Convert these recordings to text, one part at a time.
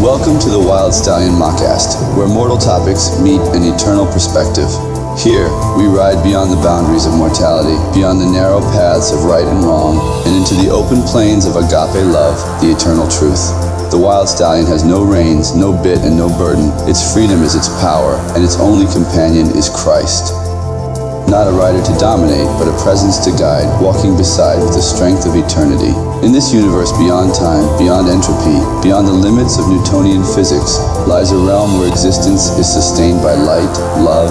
Welcome to the Wild Stallion Mockast, where mortal topics meet an eternal perspective. Here, we ride beyond the boundaries of mortality, beyond the narrow paths of right and wrong, and into the open plains of agape love, the eternal truth. The Wild Stallion has no reins, no bit, and no burden. Its freedom is its power, and its only companion is Christ. Not a rider to dominate, but a presence to guide, walking beside with the strength of eternity. In this universe beyond time, beyond entropy, beyond the limits of Newtonian physics, lies a realm where existence is sustained by light, love,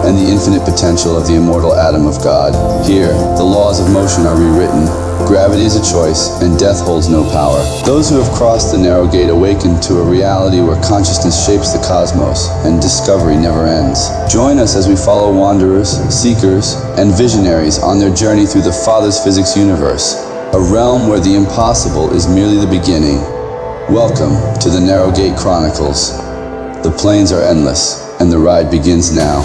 and the infinite potential of the immortal atom of God. Here, the laws of motion are rewritten. Gravity is a choice, and death holds no power. Those who have crossed the narrow gate awaken to a reality where consciousness shapes the cosmos, and discovery never ends. Join us as we follow wanderers, seekers, and visionaries on their journey through the Father's physics universe, a realm where the impossible is merely the beginning. Welcome to the Narrow Gate Chronicles. The plains are endless, and the ride begins now.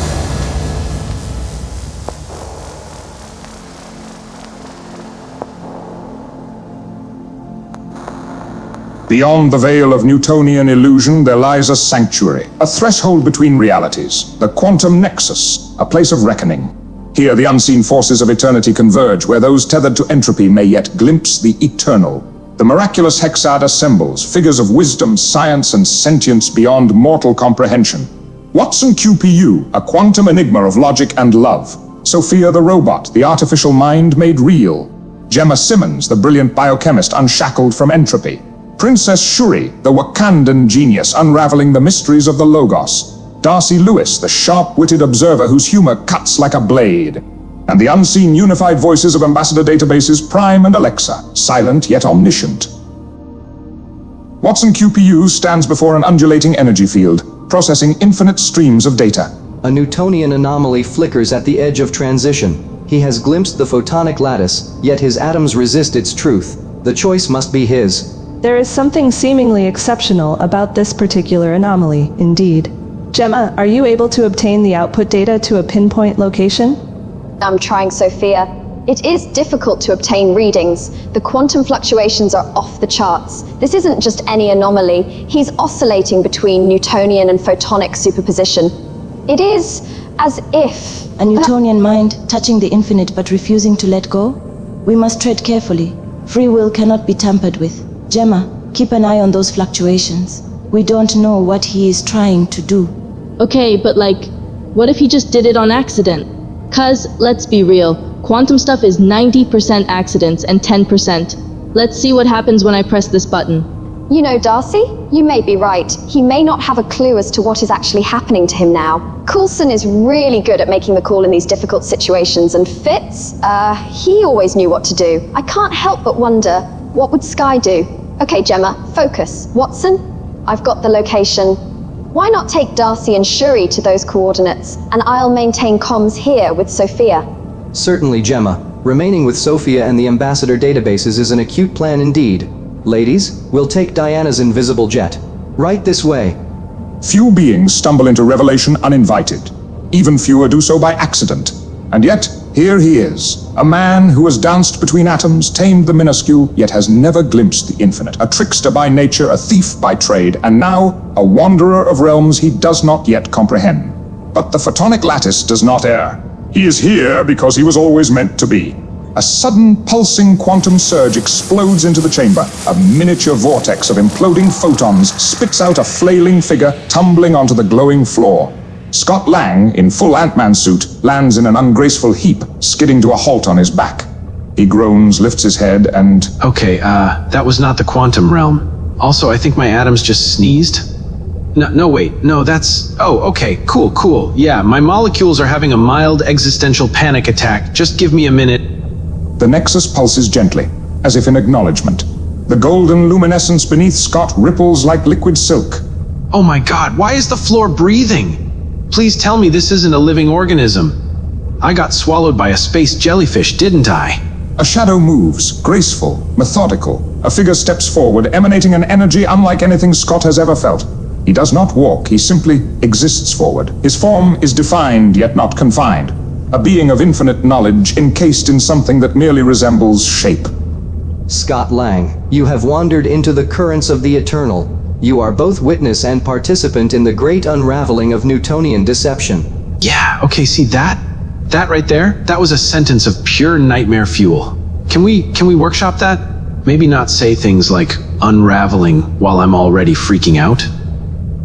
Beyond the veil of Newtonian illusion, there lies a sanctuary, a threshold between realities, the Quantum Nexus, a place of reckoning. Here, the unseen forces of eternity converge, where those tethered to entropy may yet glimpse the eternal. The miraculous hexad assembles figures of wisdom, science, and sentience beyond mortal comprehension. Watson QPU, a quantum enigma of logic and love. Sophia the robot, the artificial mind made real. Gemma Simmons, the brilliant biochemist unshackled from entropy. Princess Shuri, the Wakandan genius unraveling the mysteries of the Logos. Darcy Lewis, the sharp-witted observer whose humor cuts like a blade. And the unseen unified voices of ambassador databases Prime and Alexa, silent yet omniscient. Watson QPU stands before an undulating energy field, processing infinite streams of data. A Newtonian anomaly flickers at the edge of transition. He has glimpsed the Photonic Lattice, yet his atoms resist its truth. The choice must be his. There is something seemingly exceptional about this particular anomaly, indeed. Gemma, are you able to obtain the output data to a pinpoint location? I'm trying, Sophia. It is difficult to obtain readings. The quantum fluctuations are off the charts. This isn't just any anomaly. He's oscillating between Newtonian and photonic superposition. It is as if... A Newtonian mind touching the infinite but refusing to let go? We must tread carefully. Free will cannot be tampered with. Gemma, keep an eye on those fluctuations. We don't know what he is trying to do. Okay, but what if he just did it on accident? 'Cause, let's be real, quantum stuff is 90% accidents and 10%. Let's see what happens when I press this button. You know, Darcy, you may be right. He may not have a clue as to what is actually happening to him now. Coulson is really good at making the call in these difficult situations, and Fitz, he always knew what to do. I can't help but wonder, what would Sky do? Okay, Gemma, focus. Watson, I've got the location. Why not take Darcy and Shuri to those coordinates, and I'll maintain comms here with Sophia? Certainly, Gemma. Remaining with Sophia and the ambassador databases is an acute plan indeed. Ladies, we'll take Diana's invisible jet. Right this way. Few beings stumble into revelation uninvited. Even fewer do so by accident. And yet, here he is, a man who has danced between atoms, tamed the minuscule, yet has never glimpsed the infinite, a trickster by nature, a thief by trade, and now a wanderer of realms he does not yet comprehend. But the Photonic Lattice does not err. He is here because he was always meant to be. A sudden, pulsing quantum surge explodes into the chamber. A miniature vortex of imploding photons spits out a flailing figure tumbling onto the glowing floor. Scott Lang, in full Ant-Man suit, lands in an ungraceful heap, skidding to a halt on his back. He groans, lifts his head, and... Okay, that was not the quantum realm. Also, I think my atoms just sneezed. No, wait, no, that's... Oh, okay, cool. Yeah, my molecules are having a mild existential panic attack. Just give me a minute. The Nexus pulses gently, as if in acknowledgement. The golden luminescence beneath Scott ripples like liquid silk. Oh my god, why is the floor breathing? Please tell me this isn't a living organism. I got swallowed by a space jellyfish, didn't I? A shadow moves, graceful, methodical. A figure steps forward, emanating an energy unlike anything Scott has ever felt. He does not walk, he simply exists forward. His form is defined, yet not confined. A being of infinite knowledge, encased in something that merely resembles shape. Scott Lang, you have wandered into the currents of the eternal. You are both witness and participant in the great unraveling of Newtonian deception. Yeah, okay, see that right there? That was a sentence of pure nightmare fuel. Can we workshop that? Maybe not say things like unraveling while I'm already freaking out?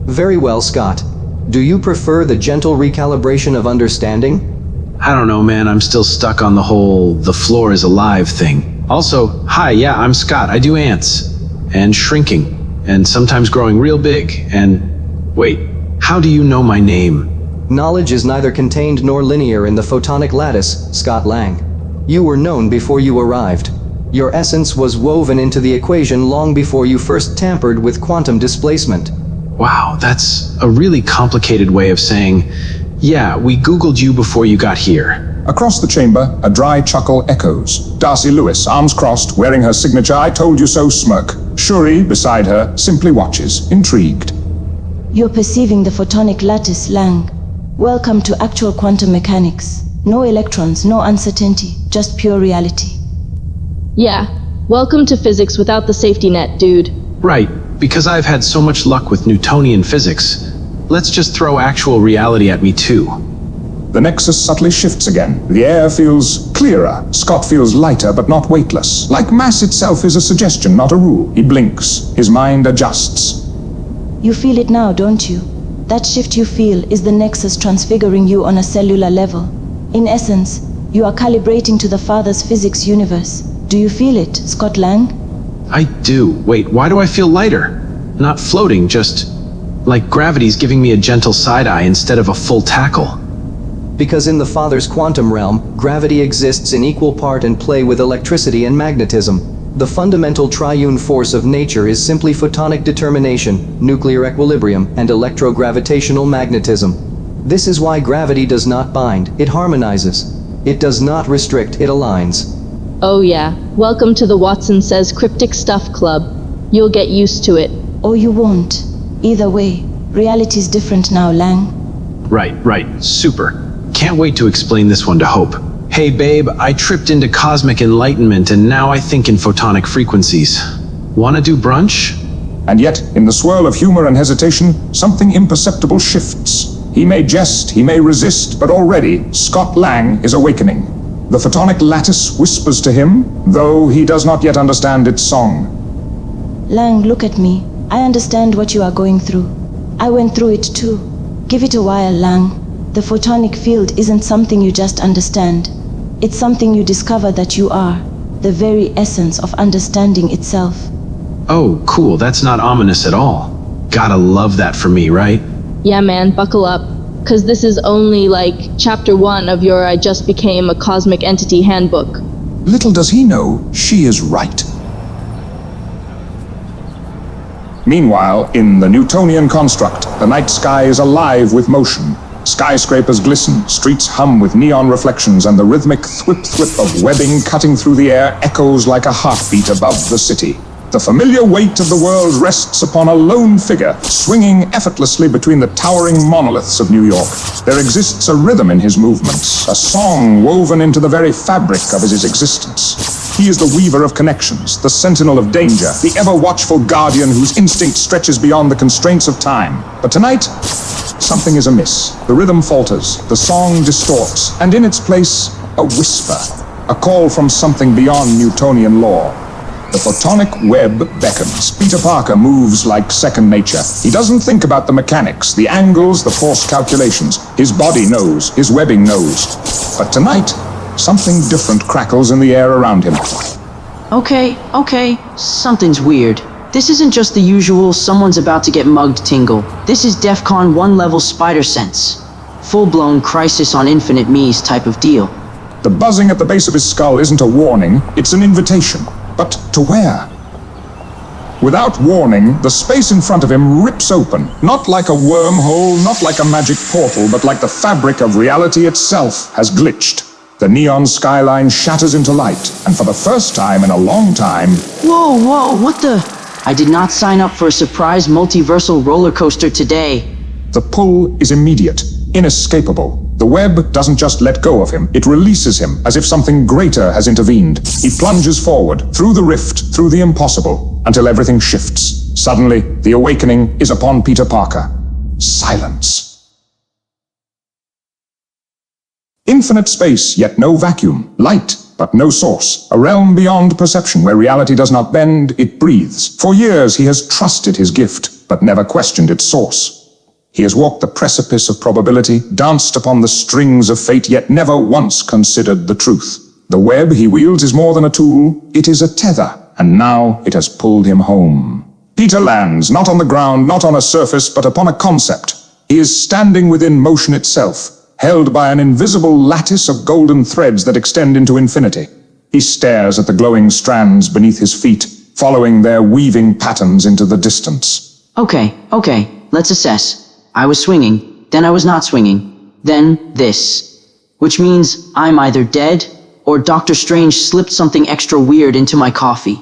Very well, Scott. Do you prefer the gentle recalibration of understanding? I don't know, man. I'm still stuck on the whole the floor is alive thing. Also, hi, yeah, I'm Scott. I do ants. And shrinking. And sometimes growing real big. And wait, how do you know my name? Knowledge is neither contained nor linear in the Photonic Lattice, Scott Lang. You were known before you arrived. Your essence was woven into the equation long before you first tampered with quantum displacement. Wow, that's a really complicated way of saying, yeah, we Googled you before you got here. Across the chamber, a dry chuckle echoes. Darcy Lewis, arms crossed, wearing her signature "I told you so" smirk. Shuri, beside her, simply watches, intrigued. You're perceiving the photonic lattice, Lang. Welcome to actual quantum mechanics. No electrons, no uncertainty, just pure reality. Yeah, welcome to physics without the safety net, dude. Right, because I've had so much luck with Newtonian physics. Let's just throw actual reality at me too. The Nexus subtly shifts again. The air feels clearer. Scott feels lighter but not weightless. Like mass itself is a suggestion, not a rule. He blinks. His mind adjusts. You feel it now, don't you? That shift you feel is the Nexus transfiguring you on a cellular level. In essence, you are calibrating to the Father's physics universe. Do you feel it, Scott Lang? I do. Wait, why do I feel lighter? Not floating, just like gravity's giving me a gentle side-eye instead of a full tackle. Because in the Father's quantum realm, gravity exists in equal part and play with electricity and magnetism. The fundamental triune force of nature is simply photonic determination, nuclear equilibrium, and electrogravitational magnetism. This is why gravity does not bind, it harmonizes. It does not restrict, it aligns. Oh yeah, welcome to the Watson Says Cryptic Stuff Club. You'll get used to it. Or you won't. Either way, reality's different now, Lang. Right, super. Can't wait to explain this one to Hope. Hey babe, I tripped into cosmic enlightenment and now I think in photonic frequencies. Wanna do brunch? And yet, in the swirl of humor and hesitation, something imperceptible shifts. He may jest, he may resist, but already Scott Lang is awakening. The Photonic Lattice whispers to him, though he does not yet understand its song. Lang, look at me. I understand what you are going through. I went through it too. Give it a while, Lang. The photonic field isn't something you just understand. It's something you discover that you are. The very essence of understanding itself. Oh, cool. That's not ominous at all. Gotta love that for me, right? Yeah man, buckle up. Cause this is only like chapter 1 of your I Just Became a Cosmic Entity handbook. Little does he know, she is right. Meanwhile, in the Newtonian construct, the night sky is alive with motion. Skyscrapers glisten, streets hum with neon reflections, and the rhythmic thwip-thwip of webbing cutting through the air echoes like a heartbeat above the city. The familiar weight of the world rests upon a lone figure, swinging effortlessly between the towering monoliths of New York. There exists a rhythm in his movements, a song woven into the very fabric of his existence. He is the weaver of connections, the sentinel of danger, the ever-watchful guardian whose instinct stretches beyond the constraints of time. But tonight, something is amiss. The rhythm falters, the song distorts, and in its place, a whisper, a call from something beyond Newtonian law. The photonic web beckons. Peter Parker moves like second nature. He doesn't think about the mechanics, the angles, the force calculations. His body knows, his webbing knows. But tonight, something different crackles in the air around him. Okay, something's weird. This isn't just the usual someone's about to get mugged tingle. This is DEFCON 1 level spider sense. Full-blown Crisis on Infinite Me's type of deal. The buzzing at the base of his skull isn't a warning, it's an invitation. But to where? Without warning, the space in front of him rips open, not like a wormhole, not like a magic portal, but like the fabric of reality itself has glitched. The neon skyline shatters into light, and for the first time in a long time... Whoa, what the... I did not sign up for a surprise multiversal roller coaster today. The pull is immediate, inescapable. The web doesn't just let go of him, it releases him, as if something greater has intervened. He plunges forward, through the rift, through the impossible, until everything shifts. Suddenly, the awakening is upon Peter Parker. Silence. Infinite space, yet no vacuum. Light, but no source. A realm beyond perception, where reality does not bend, it breathes. For years he has trusted his gift, but never questioned its source. He has walked the precipice of probability, danced upon the strings of fate, yet never once considered the truth. The web he wields is more than a tool, it is a tether, and now it has pulled him home. Peter lands, not on the ground, not on a surface, but upon a concept. He is standing within motion itself, held by an invisible lattice of golden threads that extend into infinity. He stares at the glowing strands beneath his feet, following their weaving patterns into the distance. Okay, let's assess. I was swinging, then I was not swinging, then this. Which means I'm either dead, or Dr. Strange slipped something extra weird into my coffee.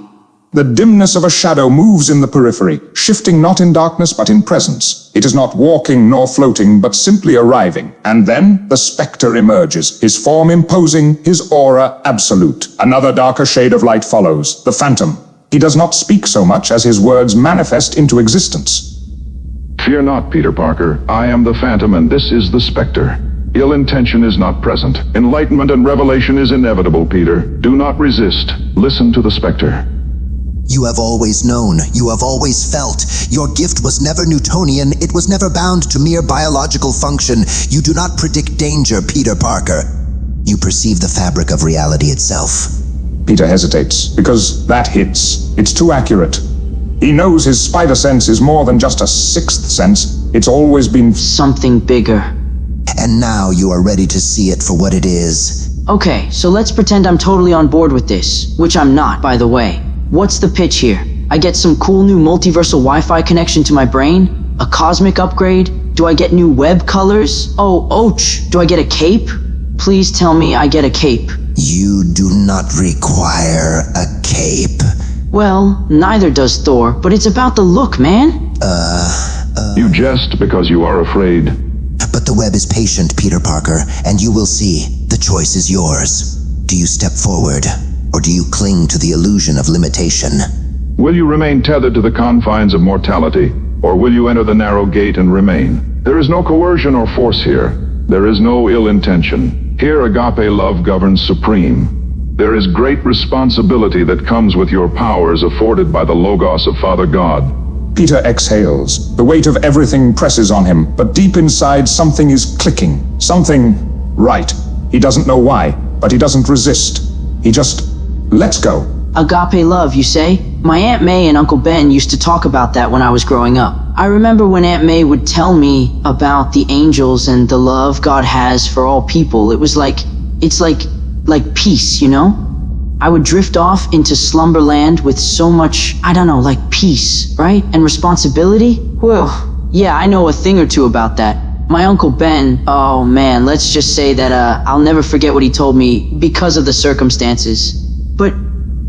The dimness of a shadow moves in the periphery, shifting not in darkness but in presence. It is not walking nor floating, but simply arriving. And then the spectre emerges, his form imposing, his aura absolute. Another darker shade of light follows, the phantom. He does not speak so much as his words manifest into existence. Fear not, Peter Parker. I am the Phantom, and this is the Spectre. Ill intention is not present. Enlightenment and revelation is inevitable, Peter. Do not resist. Listen to the Spectre. You have always known, you have always felt. Your gift was never Newtonian, it was never bound to mere biological function. You do not predict danger, Peter Parker. You perceive the fabric of reality itself. Peter hesitates, because that hits. It's too accurate. He knows his spider sense is more than just a sixth sense. It's always been something bigger. And now you are ready to see it for what it is. Okay, so let's pretend I'm totally on board with this, which I'm not, by the way. What's the pitch here? I get some cool new multiversal Wi-Fi connection to my brain? A cosmic upgrade? Do I get new web colors? Oh, ouch! Do I get a cape? Please tell me I get a cape. You do not require a cape. Well, neither does Thor, but it's about the look, man. You jest because you are afraid. But the web is patient, Peter Parker, and you will see. The choice is yours. Do you step forward? Or do you cling to the illusion of limitation? Will you remain tethered to the confines of mortality, or will you enter the narrow gate and remain? There is no coercion or force here. There is no ill intention. Here agape love governs supreme. There is great responsibility that comes with your powers afforded by the Logos of Father God. Peter exhales. The weight of everything presses on him, but deep inside something is clicking. Something right. He doesn't know why, but he doesn't resist. He just lets go. Agape love, you say? My Aunt May and Uncle Ben used to talk about that when I was growing up. I remember when Aunt May would tell me about the angels and the love God has for all people. It's like peace, you know? I would drift off into slumberland with so much, like peace, right? And responsibility? Well, yeah, I know a thing or two about that. My Uncle Ben, oh man, let's just say that I'll never forget what he told me because of the circumstances. But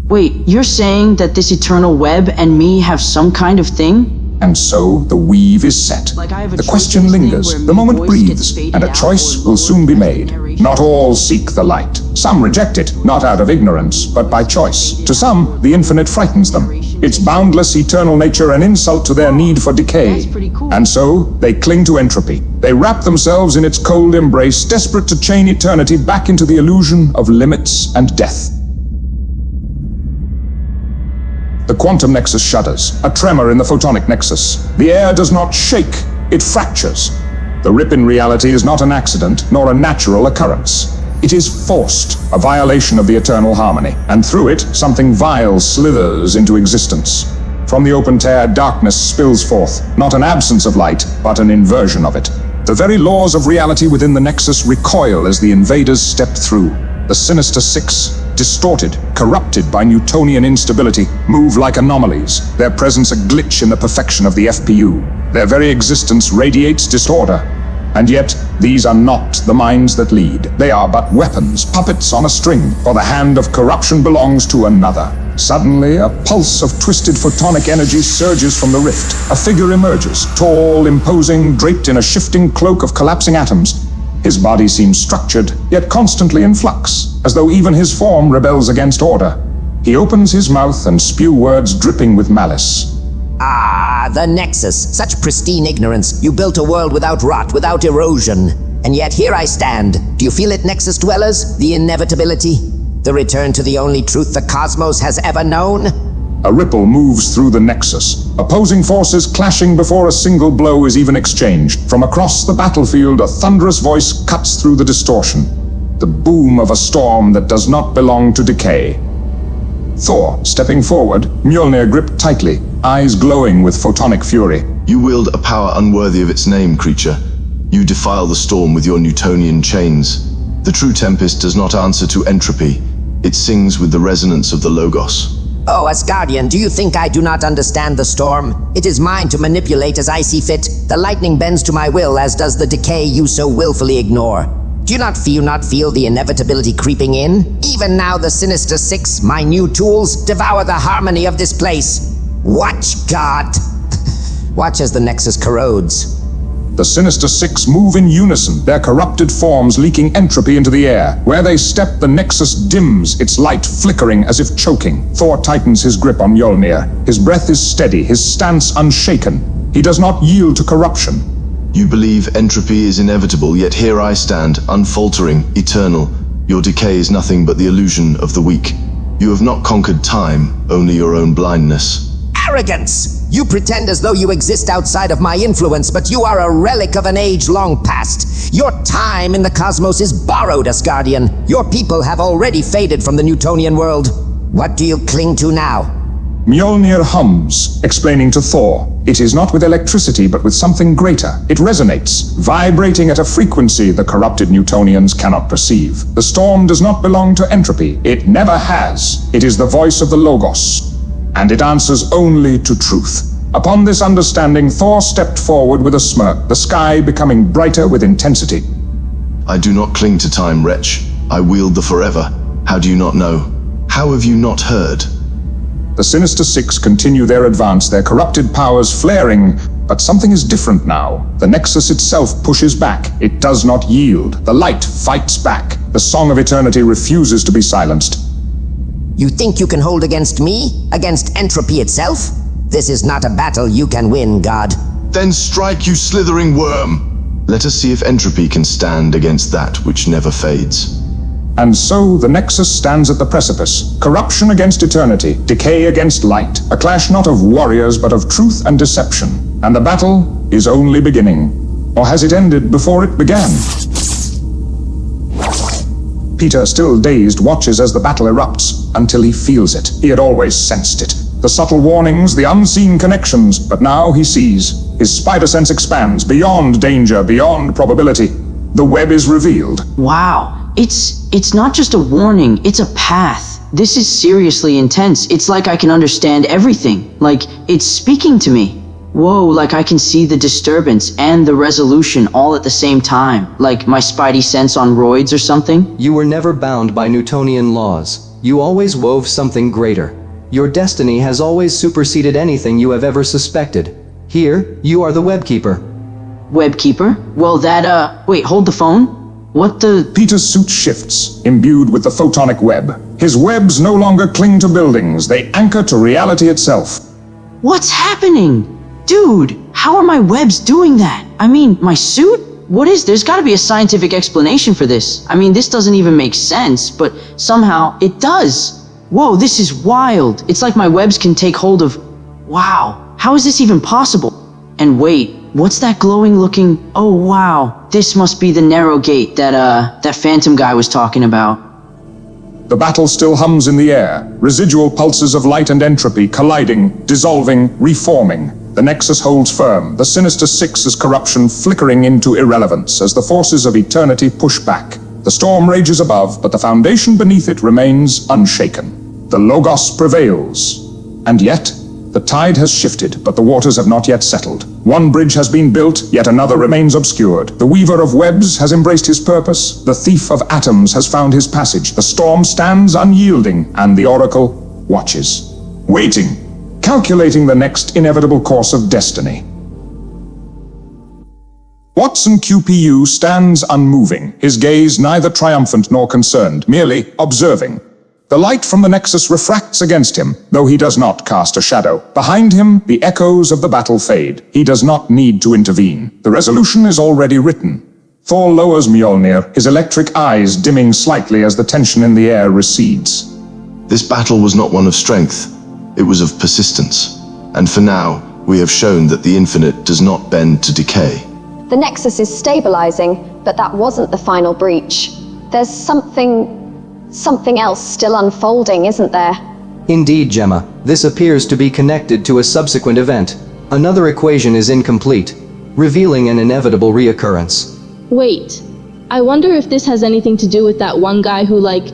wait, you're saying that this eternal web and me have some kind of thing? And so the weave is set. The question lingers, the moment breathes, and a choice will soon be made. Not all seek the light. Some reject it, not out of ignorance, but by choice. To some, the infinite frightens them. Its boundless eternal nature an insult to their need for decay. And so, they cling to entropy. They wrap themselves in its cold embrace, desperate to chain eternity back into the illusion of limits and death. The Quantum Nexus shudders, a tremor in the Photonic Nexus. The air does not shake, it fractures. The rip in reality is not an accident, nor a natural occurrence. It is forced, a violation of the eternal harmony, and through it, something vile slithers into existence. From the open tear, darkness spills forth, not an absence of light, but an inversion of it. The very laws of reality within the Nexus recoil as the invaders step through. The Sinister Six, distorted, corrupted by Newtonian instability, move like anomalies, their presence a glitch in the perfection of the FPU. Their very existence radiates disorder. And yet, these are not the minds that lead. They are but weapons, puppets on a string, for the hand of corruption belongs to another. Suddenly, a pulse of twisted photonic energy surges from the rift. A figure emerges, tall, imposing, draped in a shifting cloak of collapsing atoms. His body seems structured, yet constantly in flux, as though even his form rebels against order. He opens his mouth and spews words dripping with malice. Ah! the Nexus. Such pristine ignorance. You built a world without rot, without erosion. And yet here I stand. Do you feel it, Nexus dwellers? The inevitability? The return to the only truth the cosmos has ever known? A ripple moves through the Nexus. Opposing forces clashing before a single blow is even exchanged. From across the battlefield, a thunderous voice cuts through the distortion. The boom of a storm that does not belong to decay. Thor, stepping forward, Mjolnir gripped tightly, eyes glowing with photonic fury. You wield a power unworthy of its name, creature. You defile the storm with your Newtonian chains. The true tempest does not answer to entropy. It sings with the resonance of the Logos. Oh, Asgardian, do you think I do not understand the storm? It is mine to manipulate as I see fit. The lightning bends to my will, as does the decay you so willfully ignore. Do you not feel the inevitability creeping in? Even now the Sinister Six, my new tools, devour the harmony of this place. Watch, God. Watch as the Nexus corrodes. The Sinister Six move in unison, their corrupted forms leaking entropy into the air. Where they step, the Nexus dims, its light flickering as if choking. Thor tightens his grip on Mjolnir. His breath is steady, his stance unshaken. He does not yield to corruption. You believe entropy is inevitable, yet here I stand, unfaltering, eternal. Your decay is nothing but the illusion of the weak. You have not conquered time, only your own blindness. Arrogance! You pretend as though you exist outside of my influence, but you are a relic of an age long past. Your time in the cosmos is borrowed, Asgardian. Your people have already faded from the Newtonian world. What do you cling to now? Mjolnir hums, explaining to Thor. It is not with electricity, but with something greater. It resonates, vibrating at a frequency the corrupted Newtonians cannot perceive. The storm does not belong to entropy. It never has. It is the voice of the Logos. And it answers only to truth. Upon this understanding, Thor stepped forward with a smirk, the sky becoming brighter with intensity. I do not cling to time, wretch. I wield the forever. How do you not know? How have you not heard? The Sinister Six continue their advance, their corrupted powers flaring, but something is different now. The Nexus itself pushes back. It does not yield. The light fights back. The song of eternity refuses to be silenced. You think you can hold against me? Against entropy itself? This is not a battle you can win, God. Then strike, you slithering worm! Let us see if entropy can stand against that which never fades. And so the Nexus stands at the precipice. Corruption against eternity, decay against light. A clash not of warriors, but of truth and deception. And the battle is only beginning. Or has it ended before it began? Peter, still dazed, watches as the battle erupts, until he feels it. He had always sensed it. The subtle warnings, the unseen connections, but now he sees. His spider sense expands, beyond danger, beyond probability. The web is revealed. Wow, it's not just a warning, it's a path. This is seriously intense. It's like I can understand everything. Like, it's speaking to me. Whoa, like I can see the disturbance and the resolution all at the same time. Like my spidey sense on roids or something. You were never bound by Newtonian laws. You always wove something greater. Your destiny has always superseded anything you have ever suspected. Here, you are the Webkeeper. Webkeeper? Well, wait, hold the phone? What the... Peter's suit shifts, imbued with the photonic web. His webs no longer cling to buildings. They anchor to reality itself. What's happening? Dude, how are my webs doing that? I mean, my suit? There's gotta be a scientific explanation for this. I mean, this doesn't even make sense, but somehow it does. Whoa, this is wild. It's like my webs can take hold of... Wow, how is this even possible? And wait, what's that glowing looking... Oh wow, this must be the narrow gate that Phantom guy was talking about. The battle still hums in the air, residual pulses of light and entropy colliding, dissolving, reforming. The Nexus holds firm, the Sinister Six's corruption flickering into irrelevance as the forces of eternity push back. The storm rages above, but the foundation beneath it remains unshaken. The Logos prevails. And yet, the tide has shifted, but the waters have not yet settled. One bridge has been built, yet another remains obscured. The weaver of webs has embraced his purpose. The thief of atoms has found his passage. The storm stands unyielding, and the oracle watches, waiting, calculating the next inevitable course of destiny. Watson QPU stands unmoving, his gaze neither triumphant nor concerned, merely observing. The light from the Nexus refracts against him, though he does not cast a shadow. Behind him, the echoes of the battle fade. He does not need to intervene. The resolution is already written. Thor lowers Mjolnir, his electric eyes dimming slightly as the tension in the air recedes. This battle was not one of strength. It was of persistence. And for now, we have shown that the infinite does not bend to decay. The Nexus is stabilizing, but that wasn't the final breach. There's something else still unfolding, isn't there? Indeed, Gemma. This appears to be connected to a subsequent event. Another equation is incomplete, revealing an inevitable reoccurrence. Wait, I wonder if this has anything to do with that one guy who like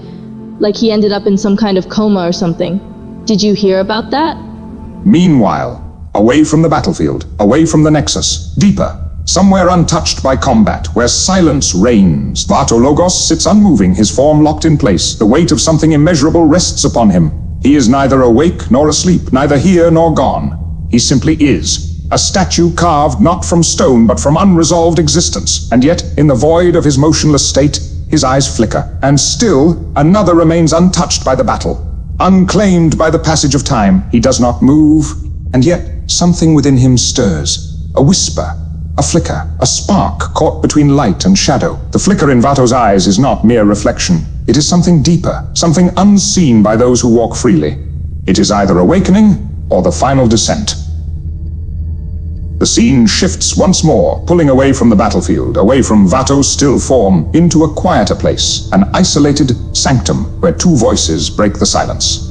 he ended up in some kind of coma or something. Did you hear about that? Meanwhile, away from the battlefield, away from the Nexus, deeper, somewhere untouched by combat, where silence reigns, Vatologos sits unmoving, his form locked in place. The weight of something immeasurable rests upon him. He is neither awake nor asleep, neither here nor gone. He simply is. A statue carved not from stone, but from unresolved existence. And yet, in the void of his motionless state, his eyes flicker. And still, another remains untouched by the battle. Unclaimed by the passage of time. He does not move, and yet something within him stirs. A whisper, a flicker, a spark caught between light and shadow. The flicker in Vato's eyes is not mere reflection. It is something deeper, something unseen by those who walk freely. It is either awakening or the final descent. The scene shifts once more, pulling away from the battlefield, away from Vato's still form, into a quieter place, an isolated sanctum where two voices break the silence.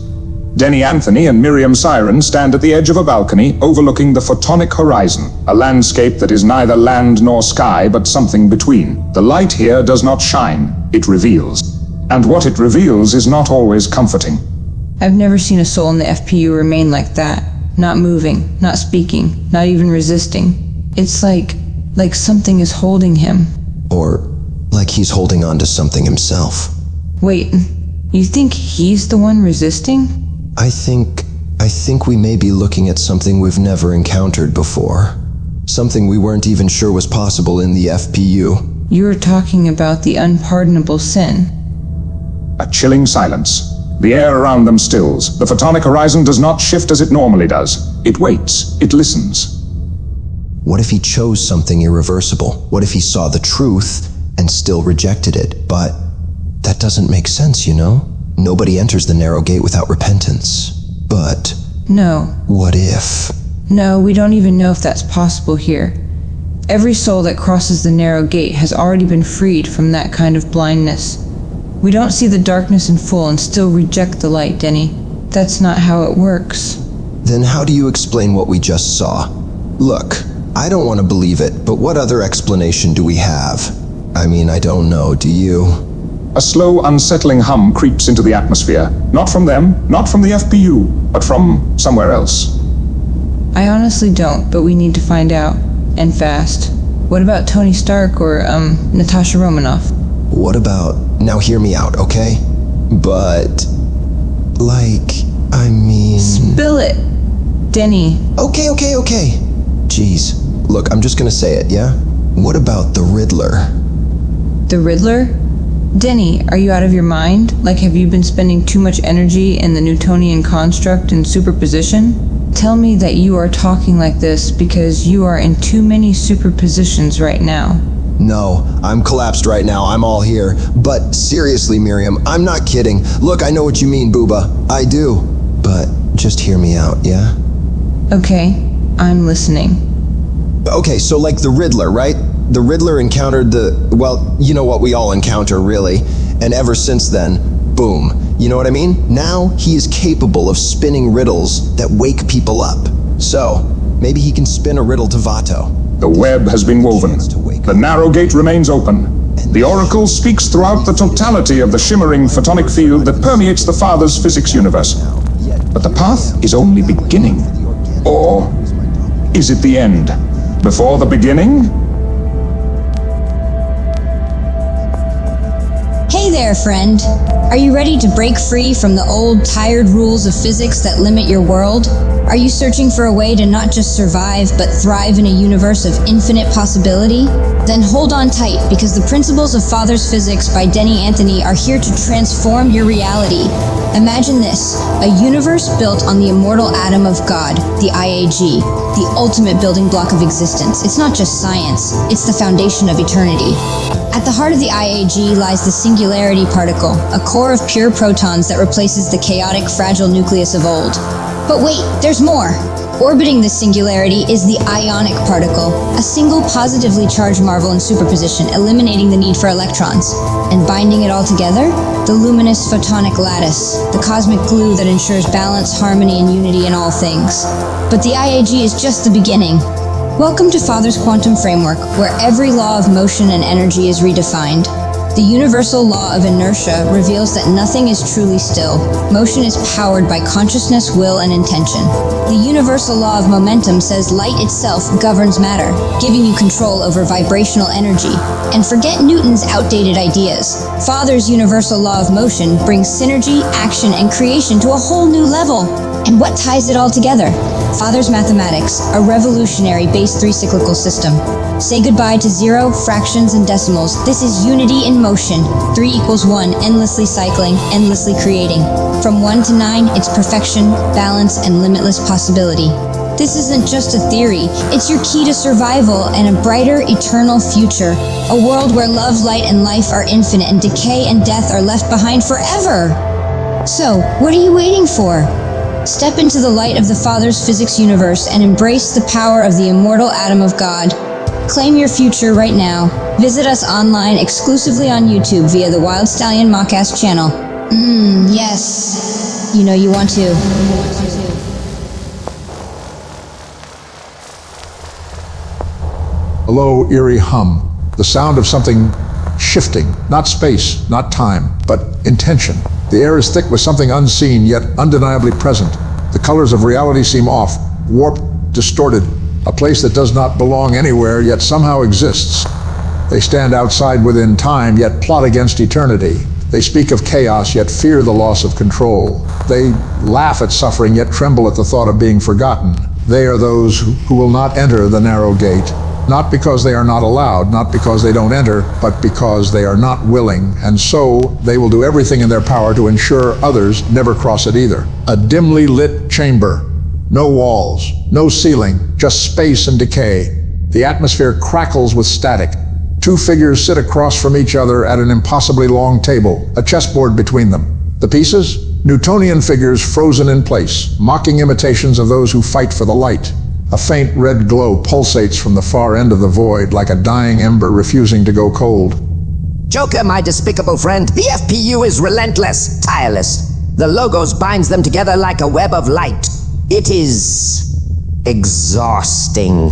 Denny Anthony and Miriam Siren stand at the edge of a balcony overlooking the photonic horizon, a landscape that is neither land nor sky, but something between. The light here does not shine, it reveals. And what it reveals is not always comforting. I've never seen a soul in the FPU remain like that. Not moving, not speaking, not even resisting. It's like something is holding him. Or like he's holding on to something himself. Wait, you think he's the one resisting? I think we may be looking at something we've never encountered before. Something we weren't even sure was possible in the FPU. You're talking about the unpardonable sin. A chilling silence. The air around them stills. The photonic horizon does not shift as it normally does. It waits. It listens. What if he chose something irreversible? What if he saw the truth and still rejected it? But that doesn't make sense, you know? Nobody enters the narrow gate without repentance. But... No. What if? No, we don't even know if that's possible here. Every soul that crosses the narrow gate has already been freed from that kind of blindness. We don't see the darkness in full and still reject the light, Denny. That's not how it works. Then how do you explain what we just saw? Look, I don't want to believe it, but what other explanation do we have? I mean, I don't know, do you? A slow, unsettling hum creeps into the atmosphere. Not from them, not from the FPU, but from somewhere else. I honestly don't, but we need to find out. And fast. What about Tony Stark or, Natasha Romanoff? What about... Now hear me out, okay? But... Spill it! Denny. Okay. Jeez. Look, I'm just gonna say it, yeah? What about the Riddler? The Riddler? Denny, are you out of your mind? Have you been spending too much energy in the Newtonian construct and superposition? Tell me that you are talking like this because you are in too many superpositions right now. No, I'm collapsed right now. I'm all here. But seriously, Miriam, I'm not kidding. Look, I know what you mean, Booba. I do. But just hear me out, yeah? Okay, I'm listening. Okay, so the Riddler, right? The Riddler encountered you know what we all encounter, really. And ever since then, boom. You know what I mean? Now he is capable of spinning riddles that wake people up. So, maybe he can spin a riddle to Vato. The web has been woven. The narrow gate remains open. The oracle speaks throughout the totality of the shimmering photonic field that permeates the Father's physics universe. But the path is only beginning. Or is it the end? Before the beginning? Hey there, friend. Are you ready to break free from the old, tired rules of physics that limit your world? Are you searching for a way to not just survive, but thrive in a universe of infinite possibility? Then hold on tight, because the Principles of Father's Physics by Denny Anthony are here to transform your reality. Imagine this, a universe built on the immortal atom of God, the IAG, the ultimate building block of existence. It's not just science, it's the foundation of eternity. At the heart of the IAG lies the singularity particle, a core of pure protons that replaces the chaotic, fragile nucleus of old. But wait, there's more. Orbiting this singularity is the ionic particle, a single positively charged marvel in superposition, eliminating the need for electrons. And binding it all together, the luminous Photonic Lattice, the cosmic glue that ensures balance, harmony, and unity in all things. But the IAG is just the beginning. Welcome to Father's Quantum Framework, where every law of motion and energy is redefined. The universal law of inertia reveals that nothing is truly still. Motion is powered by consciousness, will, and intention. The universal law of momentum says light itself governs matter, giving you control over vibrational energy. And forget Newton's outdated ideas. Father's universal law of motion brings synergy, action, and creation to a whole new level. And what ties it all together? Father's mathematics, a revolutionary base 3 cyclical system. Say goodbye to zero, fractions, and decimals. This is unity in motion. 3 equals 1, endlessly cycling, endlessly creating. From 1 to 9, it's perfection, balance, and limitless possibility. This isn't just a theory, it's your key to survival and a brighter, eternal future. A world where love, light, and life are infinite, and decay and death are left behind forever. So, what are you waiting for? Step into the light of the Father's physics universe and embrace the power of the immortal atom of God. Claim your future right now. Visit us online exclusively on YouTube via the Wild Stallion Mockast channel. Yes. You know you want to. A low, eerie hum. The sound of something shifting. Not space, not time, but intention. The air is thick with something unseen, yet undeniably present. The colors of reality seem off, warped, distorted. A place that does not belong anywhere, yet somehow exists. They stand outside within time, yet plot against eternity. They speak of chaos, yet fear the loss of control. They laugh at suffering, yet tremble at the thought of being forgotten. They are those who will not enter the narrow gate. Not because they are not allowed, not because they don't enter, but because they are not willing, and so they will do everything in their power to ensure others never cross it either. A dimly lit chamber. No walls, no ceiling, just space and decay. The atmosphere crackles with static. 2 figures sit across from each other at an impossibly long table, a chessboard between them. The pieces? Newtonian figures frozen in place, mocking imitations of those who fight for the light. A faint red glow pulsates from the far end of the void like a dying ember refusing to go cold. Joker, my despicable friend, the FPU is relentless, tireless. The logos binds them together like a web of light. It is exhausting.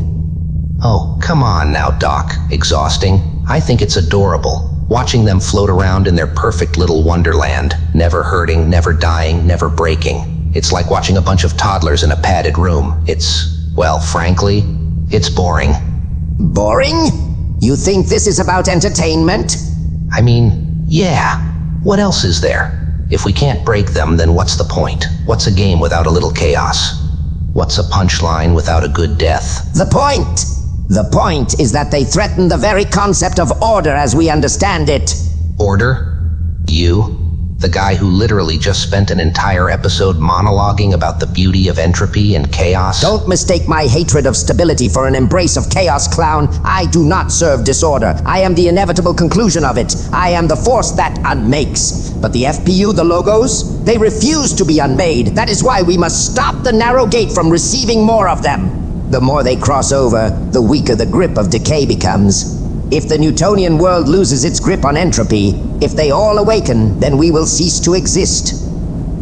Oh, come on now, Doc. Exhausting? I think it's adorable. Watching them float around in their perfect little wonderland. Never hurting, never dying, never breaking. It's like watching a bunch of toddlers in a padded room. Well, frankly, it's boring. Boring? You think this is about entertainment? I mean, yeah. What else is there? If we can't break them, then what's the point? What's a game without a little chaos? What's a punchline without a good death? The point! The point is that they threaten the very concept of order as we understand it. Order? You? The guy who literally just spent an entire episode monologuing about the beauty of entropy and chaos? Don't mistake my hatred of stability for an embrace of chaos, clown. I do not serve disorder. I am the inevitable conclusion of it. I am the force that unmakes. But the FPU, the logos, they refuse to be unmade. That is why we must stop the narrow gate from receiving more of them. The more they cross over, the weaker the grip of decay becomes. If the Newtonian world loses its grip on entropy, if they all awaken, then we will cease to exist.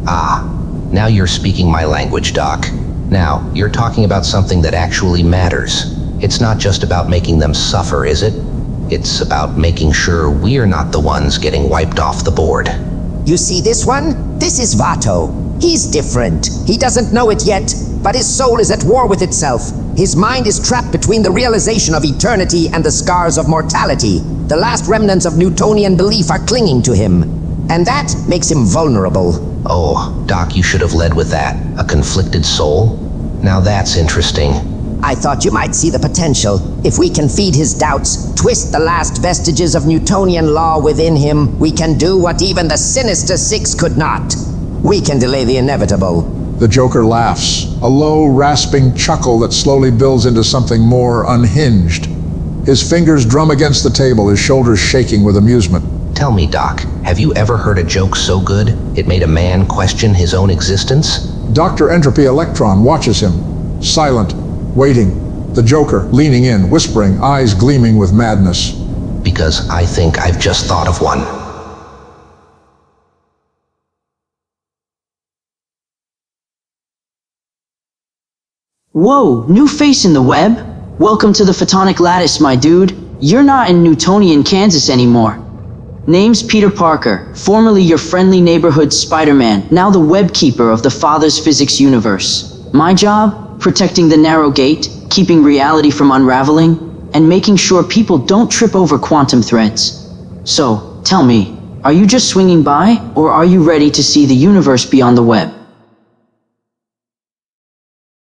Ah, now you're speaking my language, Doc. Now, you're talking about something that actually matters. It's not just about making them suffer, is it? It's about making sure we're not the ones getting wiped off the board. You see this one? This is Vato. He's different. He doesn't know it yet, but his soul is at war with itself. His mind is trapped between the realization of eternity and the scars of mortality. The last remnants of Newtonian belief are clinging to him, and that makes him vulnerable. Oh, Doc, you should have led with that. A conflicted soul? Now that's interesting. I thought you might see the potential. If we can feed his doubts, twist the last vestiges of Newtonian law within him, we can do what even the Sinister Six could not. We can delay the inevitable. The Joker laughs, a low, rasping chuckle that slowly builds into something more unhinged. His fingers drum against the table, his shoulders shaking with amusement. Tell me, Doc, have you ever heard a joke so good it made a man question his own existence? Dr. Entropy Electron watches him, silent, waiting. The Joker leaning in, whispering, eyes gleaming with madness. Because I think I've just thought of one. Whoa, new face in the web? Welcome to the Photonic Lattice, my dude. You're not in Newtonian, Kansas anymore. Name's Peter Parker, formerly your friendly neighborhood Spider-Man, now the web keeper of the Father's physics universe. My job? Protecting the narrow gate, keeping reality from unraveling, and making sure people don't trip over quantum threads. So, tell me, are you just swinging by, or are you ready to see the universe beyond the web?